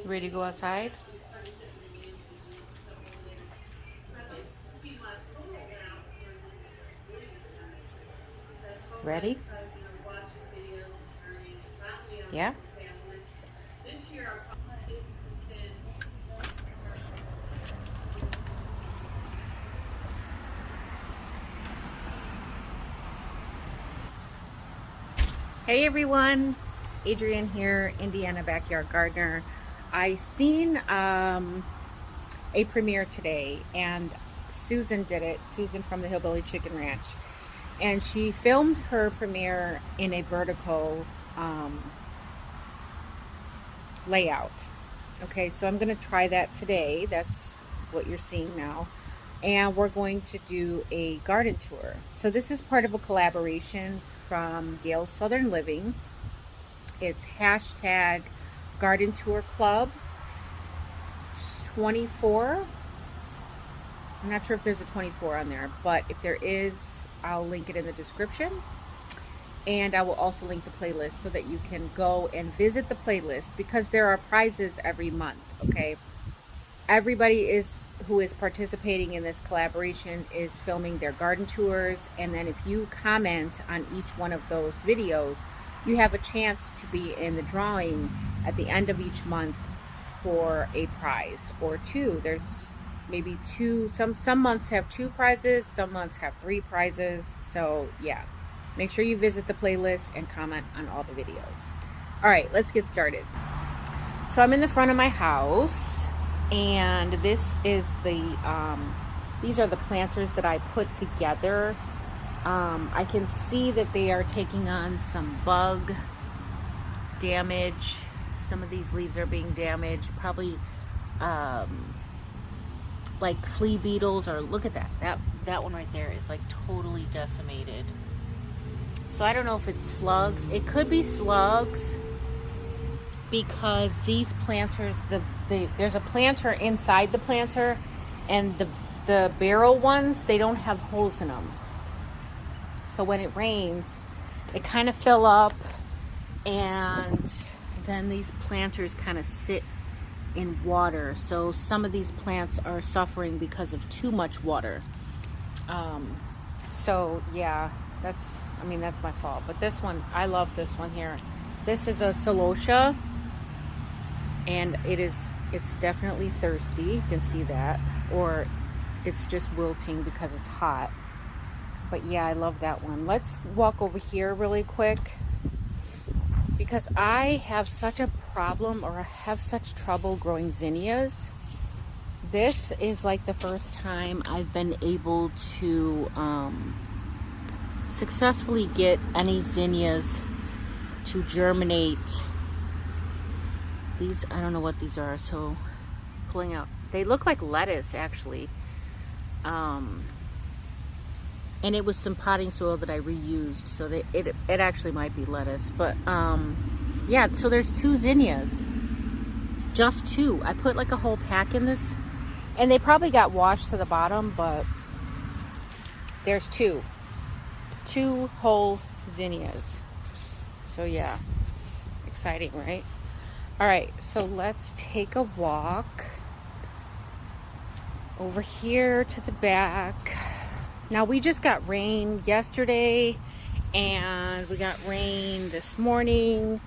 Ready to go outside? Ready? Yeah? Hey everyone, Adrienne here, Indiana Backyard Gardener. I seen a premiere today, and Susan did it, Susan from the Hillbilly Chicken Ranch, and she filmed her premiere in a vertical layout. Okay, so I'm going to try that today. That's what you're seeing now. And we're going to do a garden tour. So this is part of a collaboration from Gail's Southern Living. It's hashtag Garden Tour Club 24. I'm not sure if there's a 24 on there, but if there is, I'll link it in the description. And I will also link the playlist so that you can go and visit the playlist, because there are prizes every month, okay? Everybody who is participating in this collaboration is filming their garden tours, and then if you comment on each one of those videos, you have a chance to be in the drawing at the end of each month for a prize or two. There's maybe two, some months have 2 prizes, some months have 3 prizes. So yeah, make sure you visit the playlist and comment on all the videos. All right, let's get started. So I'm in the front of my house, and this is these are the planters that I put together. I can see that they are taking on some bug damage. Some of these leaves are being damaged, probably like flea beetles, or look at that one right there is like totally decimated. So I don't know if it's slugs. It could be slugs, because these planters, there's a planter inside the planter, and the barrel ones, they don't have holes in them. So when it rains, they kind of fill up, and then these planters kind of sit in water. So some of these plants are suffering because of too much water. So yeah, that's my fault. But this one, I love this one here. This is a celosia, and it's definitely thirsty. You can see that, or it's just wilting because it's hot. But yeah, I love that one. Let's walk over here really quick, because I have such a problem, or I have such trouble growing zinnias. This is like the first time I've been able to successfully get any zinnias to germinate. These, I don't know what these are, so pulling out. They look like lettuce, actually. And it was some potting soil that I reused, so it actually might be lettuce. But yeah, so there's 2 zinnias. Just 2. I put like a whole pack in this, and they probably got washed to the bottom, but there's 2 whole zinnias. So yeah, exciting, right? All right, so let's take a walk over here to the back. Now, we just got rain yesterday, and we got rain this morning.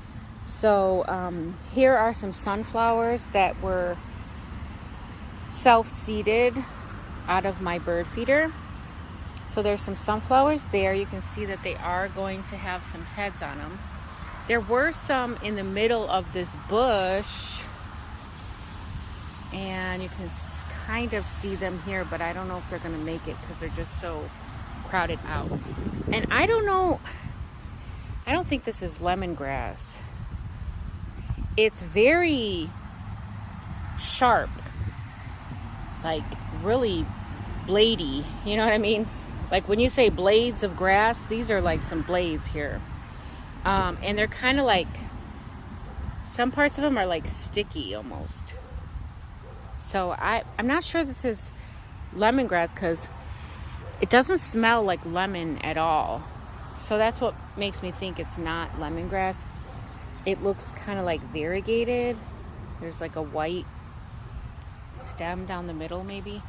So here are some sunflowers that were self-seeded out of my bird feeder. So there's some sunflowers there. You can see that they are going to have some heads on them. There were some in the middle of this bush, and you can kind of see them here, but I don't know if they're going to make it because they're just so crowded out. And I don't know, I don't think this is lemongrass. It's very sharp, like really bladey, you know what I mean? Like when you say blades of grass, these are like some blades here. And they're kind of like, some parts of them are like sticky almost. So I'm not sure this is lemongrass, because it doesn't smell like lemon at all. So that's what makes me think it's not lemongrass. It looks kind of like variegated. There's like a white stem down the middle maybe.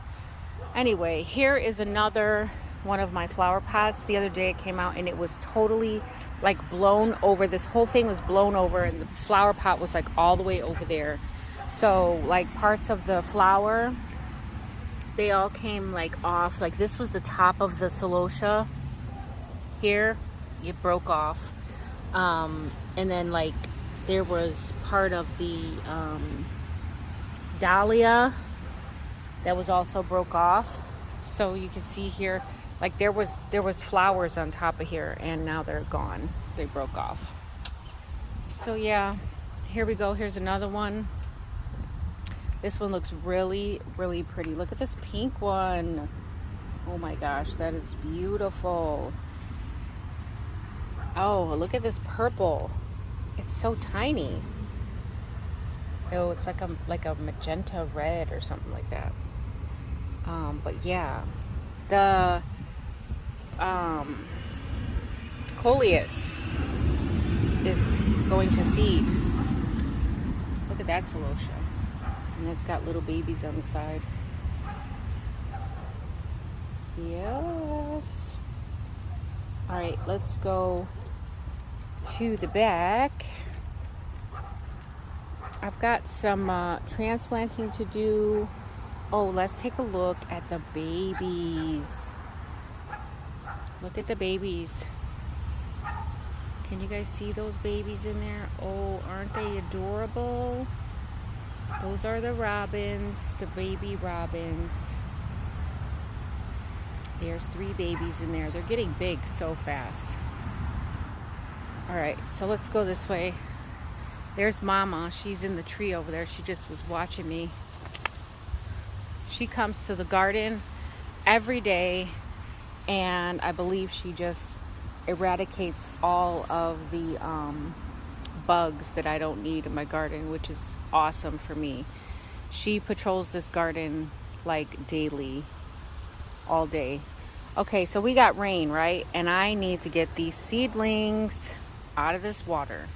Anyway, here is another one of my flower pots. The other day it came out and it was totally like blown over. This whole thing was blown over and the flower pot was like all the way over there. So like parts of the flower, they all came like off. Like this was the top of the celosia here. It broke off. And then like there was part of the dahlia that was also broke off. So you can see here, like there was flowers on top of here and now they're gone. They broke off. So yeah, here we go. Here's another one. This one looks really, really pretty. Look at this pink one. Oh my gosh, that is beautiful. Oh, look at this purple. It's so tiny. Oh, it's like a magenta red or something like that. But yeah, the coleus is going to seed. Look at that celosia. And it's got little babies on the side. Yes. All right, let's go to the back. I've got some transplanting to do. Oh, let's take a look at the babies. Look at the babies. Can you guys see those babies in there? Oh, aren't they adorable? Those are the robins, the baby robins. There's 3 babies in there. They're getting big so fast. All right, so let's go this way. There's Mama. She's in the tree over there. She just was watching me. She comes to the garden every day, and I believe she just eradicates all of the bugs that I don't need in my garden, which is awesome for me. She patrols this garden like daily, all day. Okay, so we got rain, right? And I need to get these seedlings out of this water.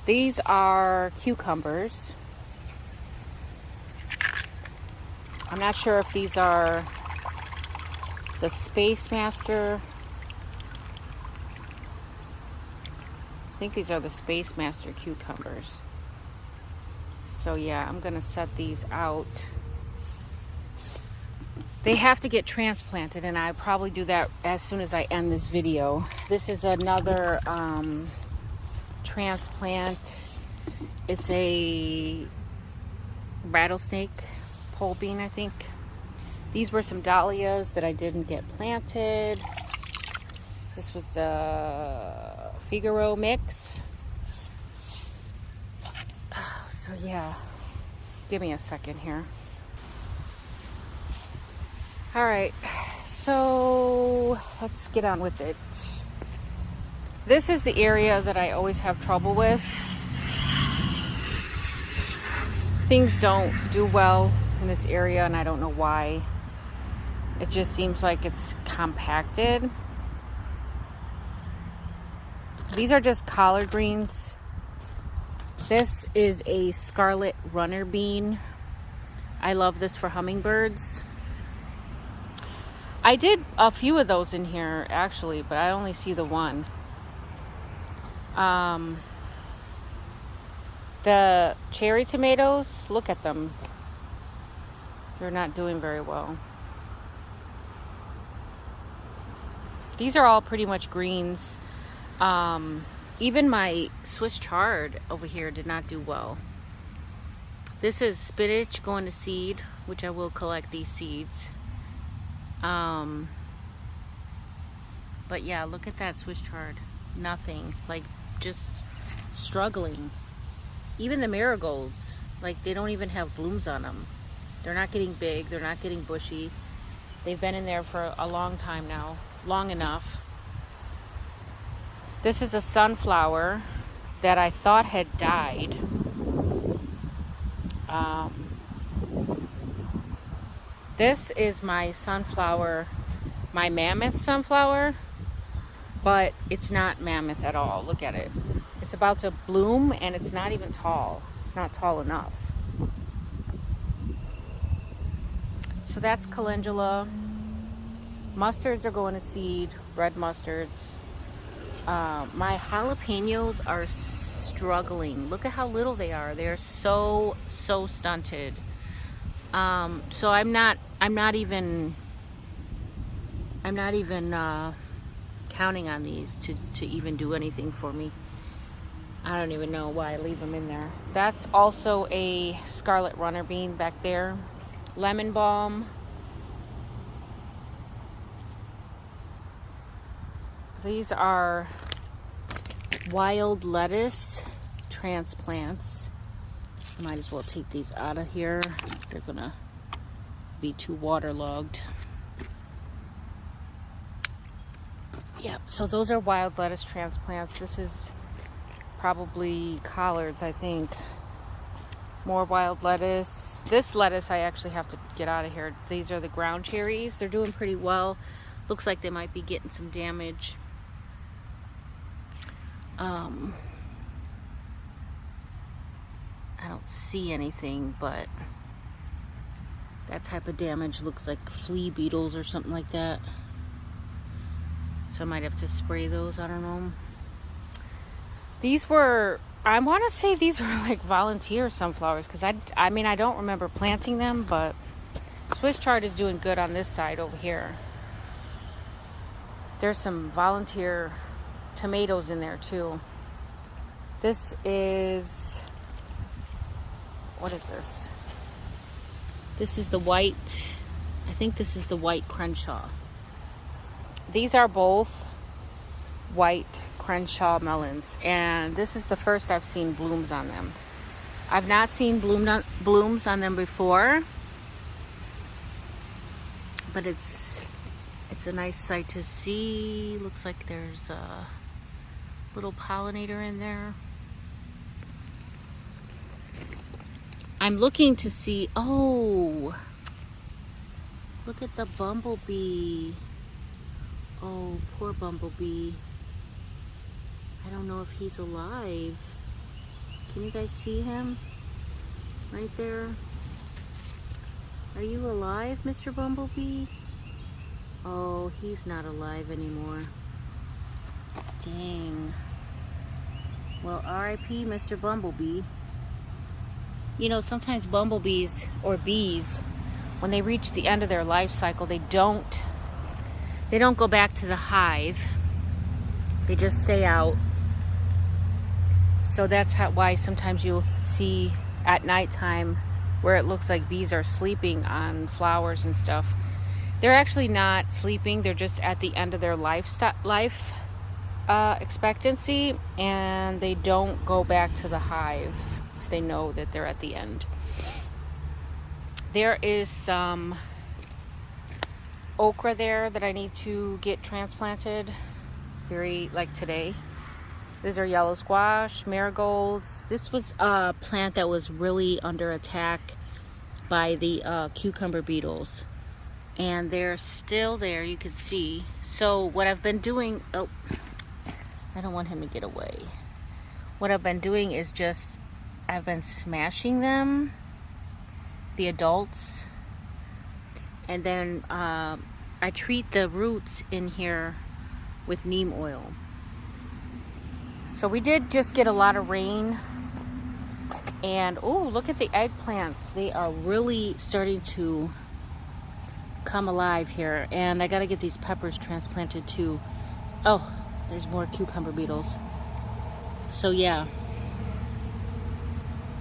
These are cucumbers. I'm not sure if these are the Space Master. I think these are the Space Master cucumbers. So yeah, I'm gonna set these out. They have to get transplanted, and I probably do that as soon as I end this video. This is another transplant. It's a rattlesnake pole bean, I think. These were some dahlias that I didn't get planted. This was a Figaro mix. So yeah, give me a second here. All right, so let's get on with it. This is the area that I always have trouble with. Things don't do well in this area, and I don't know why. It just seems like it's compacted. These are just collard greens. This is a scarlet runner bean. I love this for hummingbirds. I did a few of those in here actually, but I only see the one. The cherry tomatoes, look at them. They're not doing very well. These are all pretty much greens. Even my Swiss chard over here did not do well. This is spinach going to seed, which I will collect these seeds. But yeah, look at that Swiss chard. Nothing, like just struggling. Even the marigolds, like they don't even have blooms on them. They're not getting big, they're not getting bushy. They've been in there for a long time now, long enough. This is a sunflower that I thought had died. This is my sunflower, my mammoth sunflower, but it's not mammoth at all. Look at it. It's about to bloom and it's not even tall. It's not tall enough. So that's calendula. Mustards are going to seed, red mustards. My jalapenos are struggling. Look at how little they are. They're so stunted. So I'm not even counting on these to even do anything for me. I don't even know why I leave them in there. That's also a scarlet runner bean back there. Lemon balm. These are wild lettuce transplants. I might as well take these out of here. They're gonna be too waterlogged. Yep, so those are wild lettuce transplants. This is probably collards, I think. More wild lettuce. This lettuce I actually have to get out of here. These are the ground cherries. They're doing pretty well. Looks like they might be getting some damage. I don't see anything, but that type of damage looks like flea beetles or something like that. So I might have to spray those, I don't know. These were, I want to say these were like volunteer sunflowers, because I mean, I don't remember planting them, but Swiss chard is doing good on this side over here. There's some volunteer tomatoes in there too. This is, what is this? This is the white, I think this is the white Crenshaw. These are both white Crenshaw melons, and this is the first I've seen blooms on them. I've not seen blooms on them before, but it's a nice sight to see. Looks like there's a little pollinator in there. I'm looking to see, oh, look at the bumblebee. Oh, poor bumblebee. I don't know if he's alive. Can you guys see him? Right there. Are you alive, Mr. Bumblebee? Oh, he's not alive anymore. Dang. Well, R.I.P. Mr. Bumblebee. You know, sometimes bumblebees or bees, when they reach the end of their life cycle, they don't go back to the hive. They just stay out. So that's why sometimes you'll see at nighttime where it looks like bees are sleeping on flowers and stuff. They're actually not sleeping. They're just at the end of their life expectancy, and they don't go back to the hive if they know that they're at the end. There is some okra there that I need to get transplanted like today. These are yellow squash, marigolds. This was a plant that was really under attack by the cucumber beetles, and they're still there, you can see. So what I've been doing, oh, I don't want him to get away. What I've been doing is I've been smashing them, the adults, and then I treat the roots in here with neem oil. So we did just get a lot of rain, and oh, look at the eggplants. They are really starting to come alive here, and I gotta get these peppers transplanted too. Oh, there's more cucumber beetles. So yeah,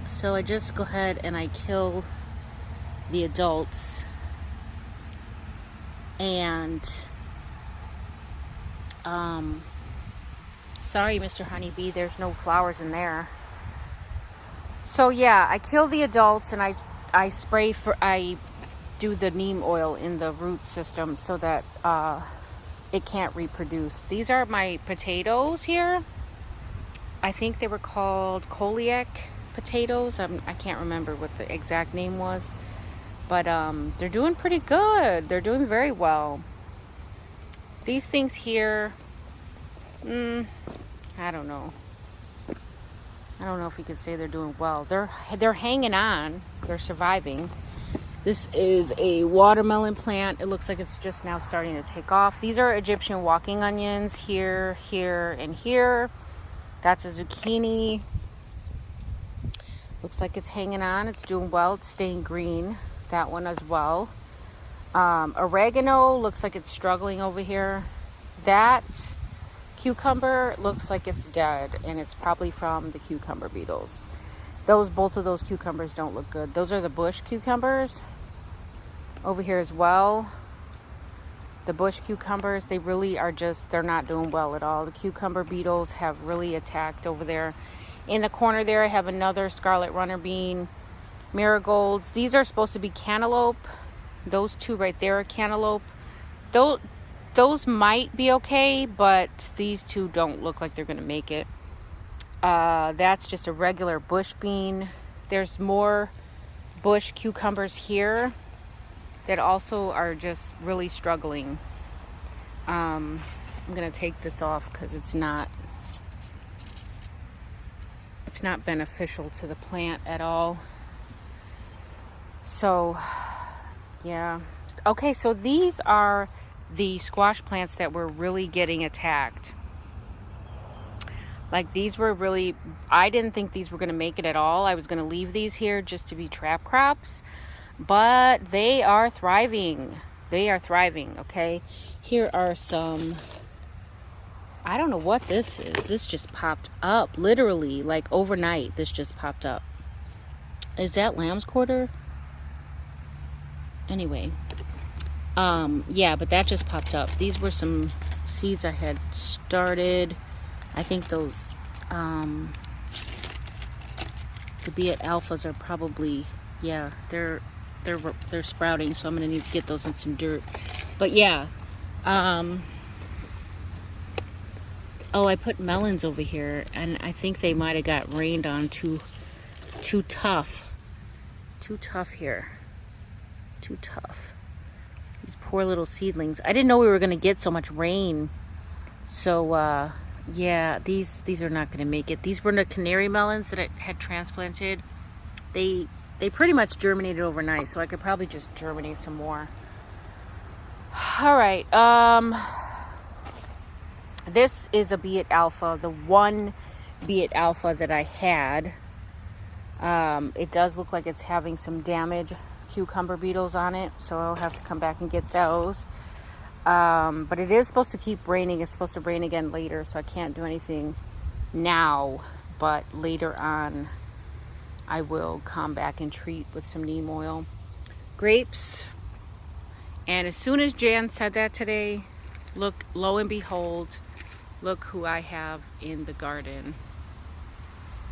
so I just go ahead and I kill the adults, and sorry, Mr. Honeybee, there's no flowers in there. So yeah, I kill the adults, and I do the neem oil in the root system so that it can't reproduce. These are my potatoes here. I think they were called Koliak potatoes. I can't remember what the exact name was, but they're doing pretty good. They're doing very well. These things here, I don't know. I don't know if you could say they're doing well. They're hanging on. They're surviving. This is a watermelon plant. It looks like it's just now starting to take off. These are Egyptian walking onions here, here, and here. That's a zucchini. Looks like it's hanging on. It's doing well. It's staying green. That one as well. Oregano looks like it's struggling over here. That cucumber looks like it's dead, and it's probably from the cucumber beetles. Both of those cucumbers don't look good. Those are the bush cucumbers over here as well. The bush cucumbers, they really are they're not doing well at all. The cucumber beetles have really attacked over there. In the corner there, I have another scarlet runner bean, marigolds. These are supposed to be cantaloupe. Those two right there are cantaloupe. Those might be okay, but these two don't look like they're going to make it. That's just a regular bush bean. There's more bush cucumbers here that also are just really struggling. I'm going to take this off because it's not beneficial to the plant at all. So, yeah. Okay, so these are the squash plants that were really getting attacked. Like, these were really, I didn't think these were going to make it at all. I was going to leave these here just to be trap crops, but they are thriving. They are thriving, okay? Here are some, I don't know what this is. This just popped up, literally, like overnight. This just popped up. Is that lamb's quarter? Anyway, yeah, but that just popped up. These were some seeds I had started. I think those, the Beet Alphas are probably, yeah, they're sprouting, so I'm going to need to get those in some dirt. But yeah, oh, I put melons over here, and I think they might have got rained on too tough. Too tough here. Too tough. These poor little seedlings. I didn't know we were going to get so much rain. So, yeah, these are not going to make it. These were the canary melons that I had transplanted. They pretty much germinated overnight, so I could probably just germinate some more. All right. This is a Beet Alpha, the one Beet Alpha that I had. It does look like it's having some damage, cucumber beetles on it, so I'll have to come back and get those. But it is supposed to keep raining. It's supposed to rain again later, so I can't do anything now, but later on I will come back and treat with some neem oil. Grapes, and as soon as Jan said that today, look, lo and behold, look who I have in the garden.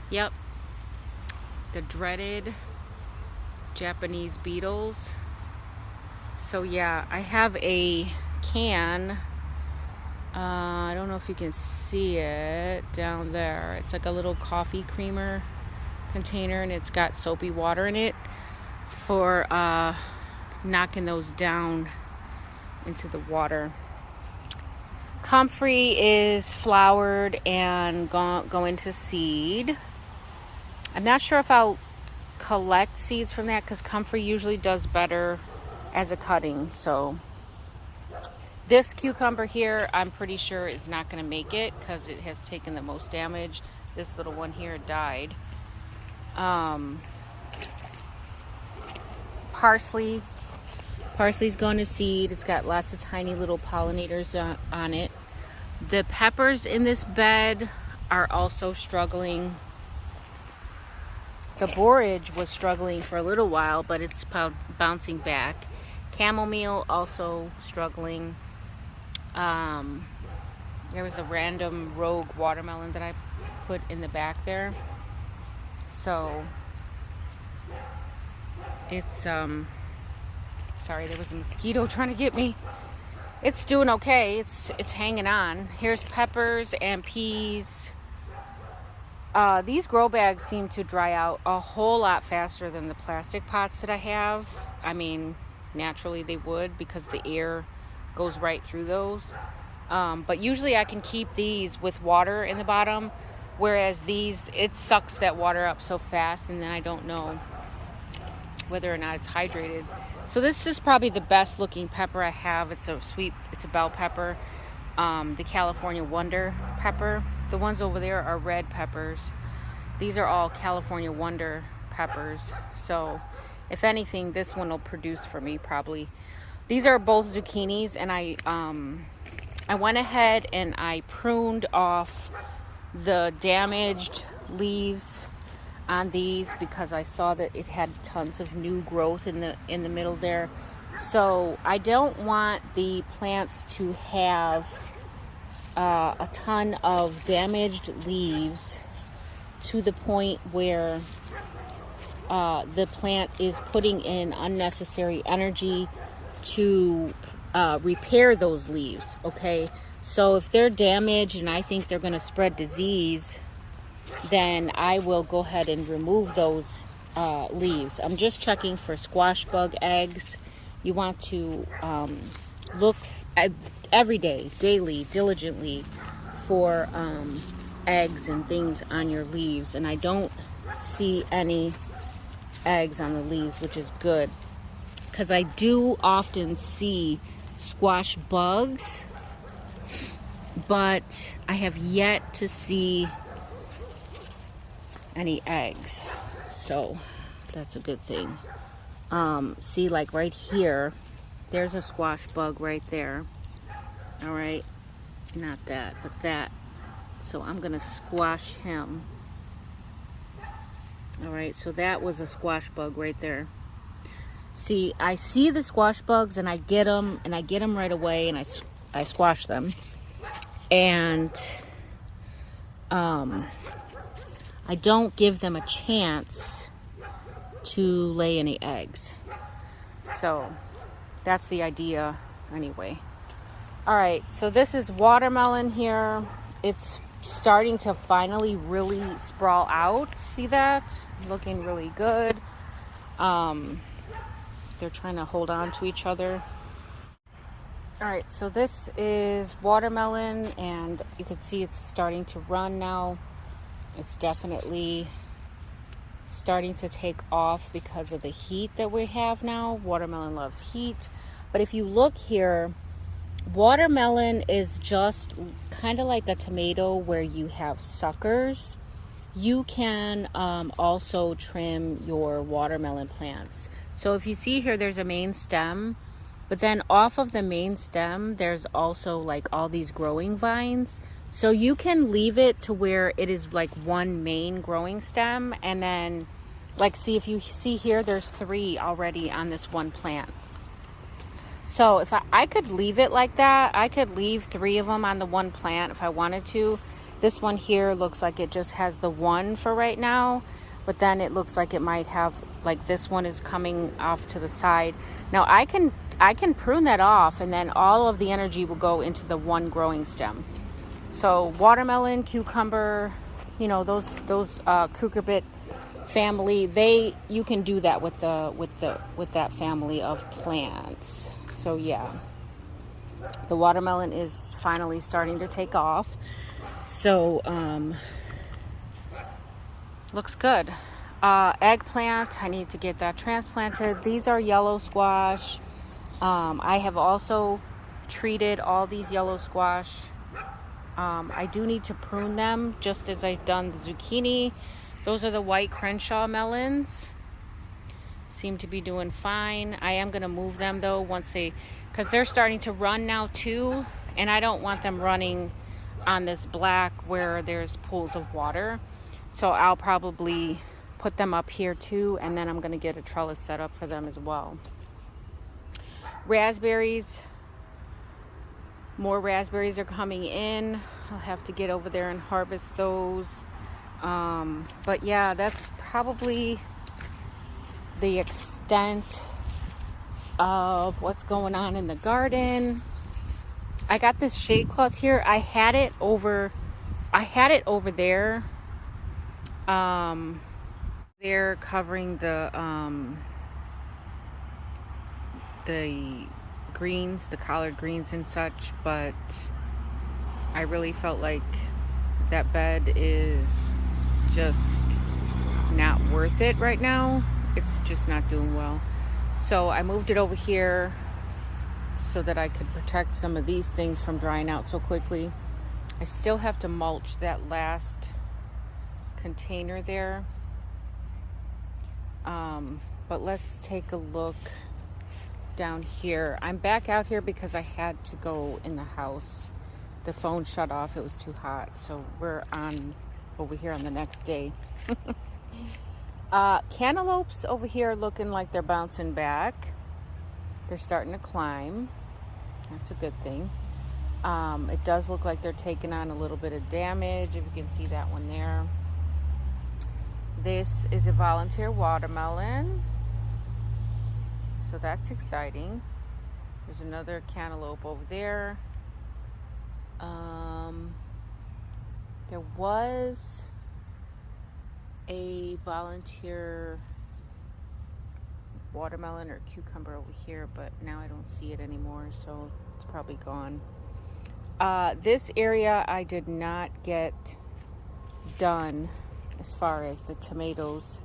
Yep, the dreaded Japanese beetles. So yeah, I have a can. I don't know if you can see it down there. It's like a little coffee creamer container, and it's got soapy water in it for knocking those down into the water. Comfrey is flowered and going to seed. I'm not sure if I'll collect seeds from that because comfrey usually does better as a cutting. So this cucumber here, I'm pretty sure is not going to make it because it has taken the most damage. This little one here died. Parsley's going to seed. It's got lots of tiny little pollinators on it. The peppers in this bed are also struggling. The borage was struggling for a little while, but it's bouncing back. Chamomile also struggling. There was a random rogue watermelon that I put in the back there. So it's sorry, there was a mosquito trying to get me. It's doing okay. It's hanging on. Here's peppers and peas. These grow bags seem to dry out a whole lot faster than the plastic pots that I have. I mean, naturally they would because the air goes right through those. But usually I can keep these with water in the bottom Whereas these, it sucks that water up so fast, and then I don't know whether or not it's hydrated. So this is probably the best looking pepper I have. It's a sweet, it's a bell pepper, the California Wonder pepper. The ones over there are red peppers. These are all California Wonder peppers. So if anything, this one will produce for me probably. These are both zucchinis, and I went ahead and I pruned off the damaged leaves on these because I saw that it had tons of new growth in the middle there. So I don't want the plants to have a ton of damaged leaves to the point where the plant is putting in unnecessary energy to repair those leaves. Okay, so if they're damaged and I think they're going to spread disease, then I will go ahead and remove those leaves. I'm just checking for squash bug eggs. You want to look every day, daily, diligently for eggs and things on your leaves. And I don't see any eggs on the leaves, which is good, because I do often see squash bugs, but I have yet to see any eggs, so that's a good thing. See, like right here, there's a squash bug right there. All right, not that, but that. So I'm gonna squash him. All right, so that was a squash bug right there. See, I see the squash bugs and I get them right away, and I squash them, and I don't give them a chance to lay any eggs. So that's the idea anyway. All right, so this is watermelon here. It's starting to finally really sprawl out. See that? Looking really good. They're trying to hold on to each other. All right, so this is watermelon, and you can see it's starting to run now. It's definitely starting to take off because of the heat that we have now. Watermelon loves heat. But if you look here, watermelon is just kind of like a tomato where you have suckers. You can also trim your watermelon plants. So if you see here, there's a main stem, but then off of the main stem, there's also like all these growing vines. So you can leave it to where it is like one main growing stem, and then like, see, if you see here, there's 3 already on this one plant. So if I could leave it like that, I could leave 3 of them on the one plant if I wanted to. This one here looks like it just has the one for right now, but then it looks like it might have, like this one is coming off to the side. Now I can prune that off, and then all of the energy will go into the one growing stem. So watermelon, cucumber, you know, those cucurbit family, you can do that with that family of plants. So yeah, the watermelon is finally starting to take off. So looks good. Eggplant, I need to get that transplanted. These are yellow squash. I have also treated all these yellow squash. I do need to prune them, just as I've done the zucchini. Those are the white Crenshaw melons. Seem to be doing fine. I am going to move them though because they're starting to run now too, and I don't want them running on this black where there's pools of water. So I'll probably put them up here too, and then I'm going to get a trellis set up for them as well. Raspberries. More raspberries are coming in. I'll have to get over there and harvest those. But yeah, that's probably the extent of what's going on in the garden. I got this shade cloth here. I had it over there. They're covering the greens, the collard greens and such, but I really felt like that bed is just not worth it right now. It's just not doing well. So I moved it over here so that I could protect some of these things from drying out so quickly. I still have to mulch that last container there. But let's take a look down here. I'm back out here because I had to go in the house. The phone shut off. It was too hot. So we're on over here on the next day. Cantaloupes over here looking like they're bouncing back. They're starting to climb. That's a good thing. It does look like they're taking on a little bit of damage, if you can see that one there. This is a volunteer watermelon, so that's exciting. There's another cantaloupe over there. There was a volunteer watermelon or cucumber over here, but now I don't see it anymore, so it's probably gone. This area I did not get done as far as the tomatoes.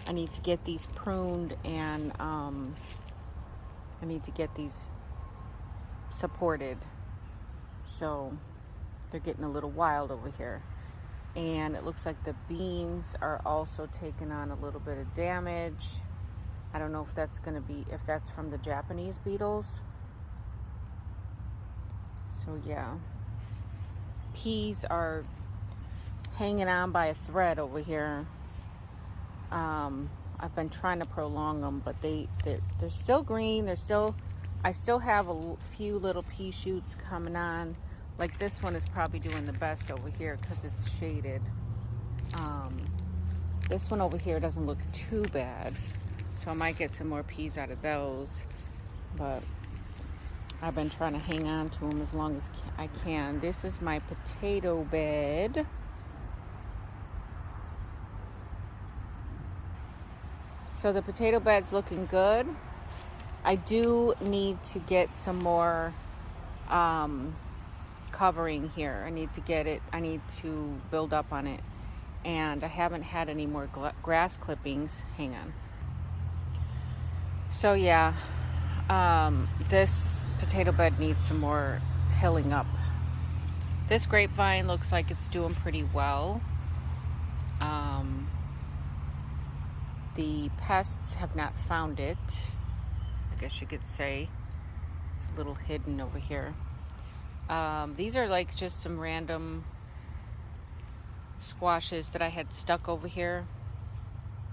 I need to get these pruned, and I need to get these supported. So they're getting a little wild over here. And it looks like the beans are also taking on a little bit of damage. I don't know if that's if that's from the Japanese beetles. So yeah, peas are hanging on by a thread over here. I've been trying to prolong them, but they're still green. I still have a few little pea shoots coming on. Like this one is probably doing the best over here because it's shaded. This one over here doesn't look too bad, so I might get some more peas out of those. But I've been trying to hang on to them as long as I can. This is my potato bed. So the potato bed's looking good. I do need to get some more covering here. I need to build up on it. And I haven't had any more grass clippings. Hang on. So yeah, this potato bed needs some more hilling up. This grapevine looks like it's doing pretty well. The pests have not found it, I guess you could say. It's a little hidden over here. These are like just some random squashes that I had stuck over here.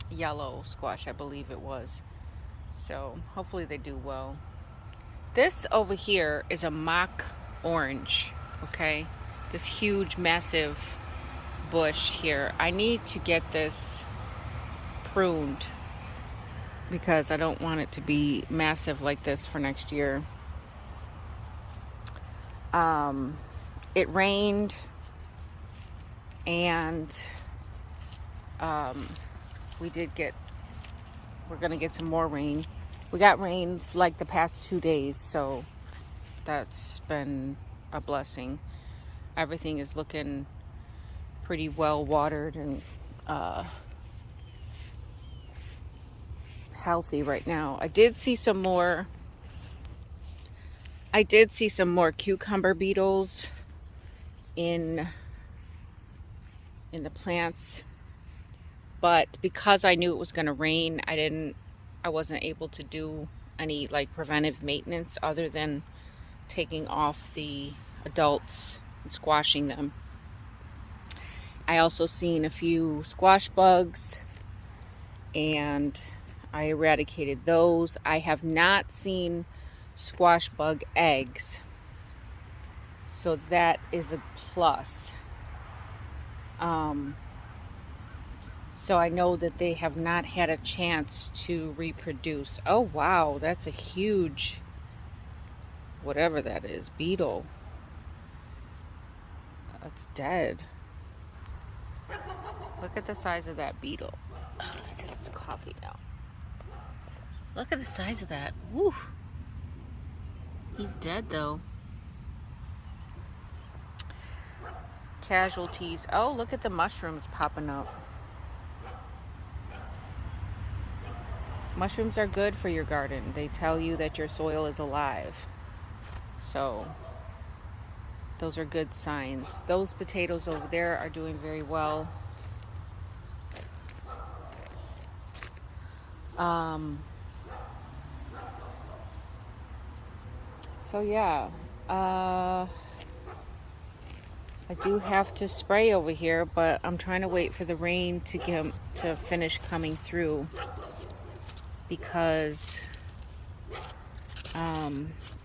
Yellow squash, I believe it was. So hopefully they do well. This over here is a mock orange, okay? This huge, massive bush here. I need to get this pruned because I don't want it to be massive like this for next year. It rained, and we're gonna get some more rain. We got rain like the past 2 days, so that's been a blessing. Everything is looking pretty well watered and healthy right now. I did see some more cucumber beetles in the plants, but because I knew it was going to rain, I wasn't able to do any like preventive maintenance other than taking off the adults and squashing them. I also seen a few squash bugs, and I eradicated those. I have not seen squash bug eggs, so that is a plus. So I know that they have not had a chance to reproduce. Oh wow, that's a huge, whatever that is, beetle. It's dead. Look at the size of that beetle. Oh, I said it's coffee now. Look at the size of that. Woo. He's dead though. casualties. Oh, look at the mushrooms popping up. Mushrooms are good for your garden. They tell you that your soil is alive. So those are good signs. Those potatoes over there are doing very well. So yeah, I do have to spray over here, but I'm trying to wait for the rain to finish coming through, because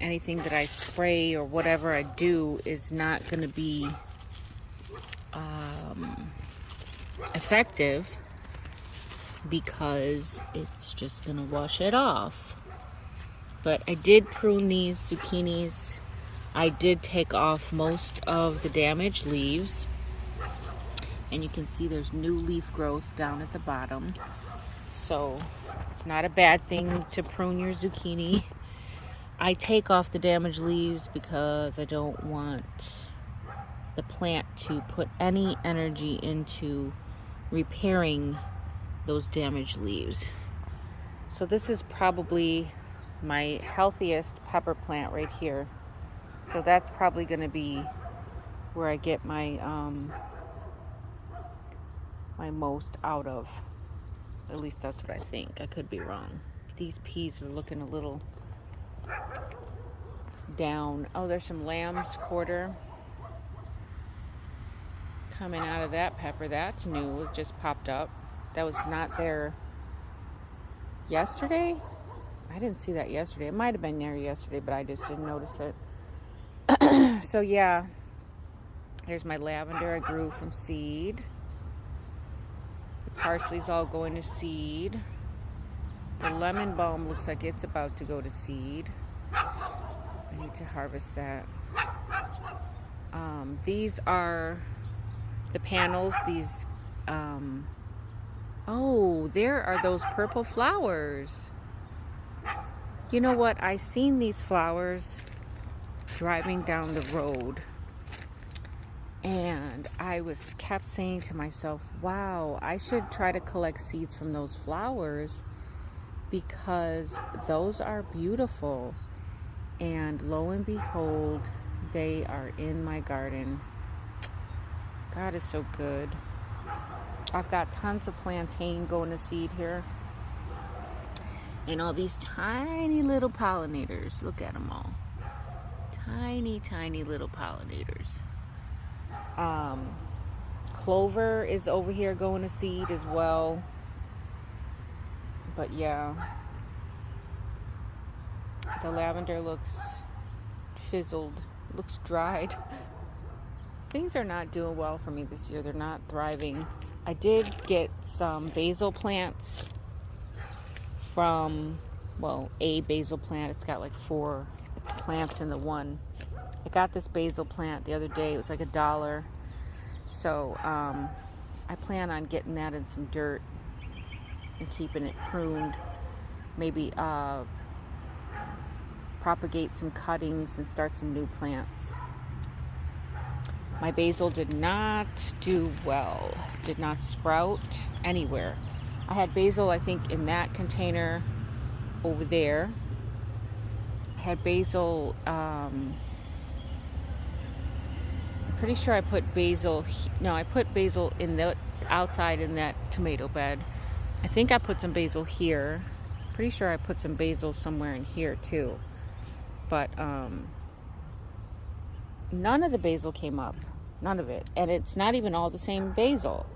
anything that I spray or whatever I do is not going to be effective, because it's just going to wash it off. But I did prune these zucchinis. I did take off most of the damaged leaves, and you can see there's new leaf growth down at the bottom. So it's not a bad thing to prune your zucchini. I take off the damaged leaves because I don't want the plant to put any energy into repairing those damaged leaves. So this is probably my healthiest pepper plant right here. So that's probably going to be where I get my my most out of. At least that's what I think. I could be wrong. These peas are looking a little down. Oh, there's some lamb's quarter coming out of that pepper. That's new. It just popped up. That was not there yesterday. I didn't see that yesterday. It might have been there yesterday, but I just didn't notice it. So yeah, here's my lavender I grew from seed. The parsley's all going to seed. The lemon balm looks like it's about to go to seed. I need to harvest that. These are the panels. These, oh, there are those purple flowers. You know what? I seen these flowers driving down the road, and I kept saying to myself, wow, I should try to collect seeds from those flowers, because those are beautiful. And lo and behold, they are in my garden. God is so good. I've got tons of plantain going to seed here. And all these tiny little pollinators. Look at them all. Tiny, tiny little pollinators. Clover is over here going to seed as well. But yeah, the lavender looks fizzled, looks dried. Things are not doing well for me this year. They're not thriving. I did get some basil plants from, well, a basil plant. It's got like 4 plants in the one. I got this basil plant the other day. It was like $1. So I plan on getting that in some dirt and keeping it pruned. Maybe propagate some cuttings and start some new plants. My basil did not do well. Did not sprout anywhere. I had basil, I think, in that container over there. I had basil, I'm pretty sure I put basil, no, I put basil in the outside in that tomato bed. I think I put some basil here. Pretty sure I put some basil somewhere in here too. But none of the basil came up. None of it. And it's not even all the same basil.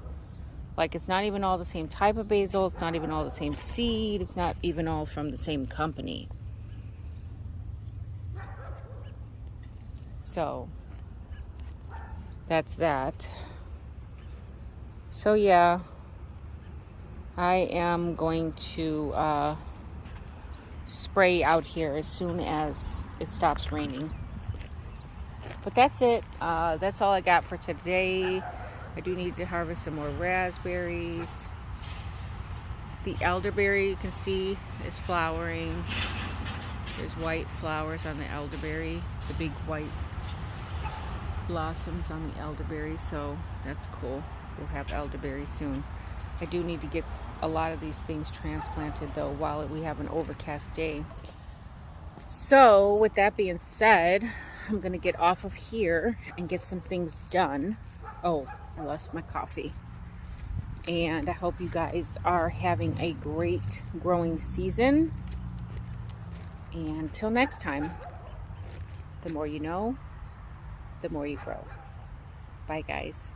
Like, it's not even all the same type of basil. It's not even all the same seed. It's not even all from the same company. So that's that. So yeah, I am going to spray out here as soon as it stops raining. But that's it. That's all I got for today. I do need to harvest some more raspberries. The elderberry, you can see, is flowering. There's white flowers on the elderberry, the big white blossoms on the elderberry, so that's cool. We'll have elderberry soon. I do need to get a lot of these things transplanted though while we have an overcast day. So with that being said, I'm gonna get off of here and get some things done. Oh, I lost my coffee. And I hope you guys are having a great growing season. And until next time, the more you know, the more you grow. Bye guys.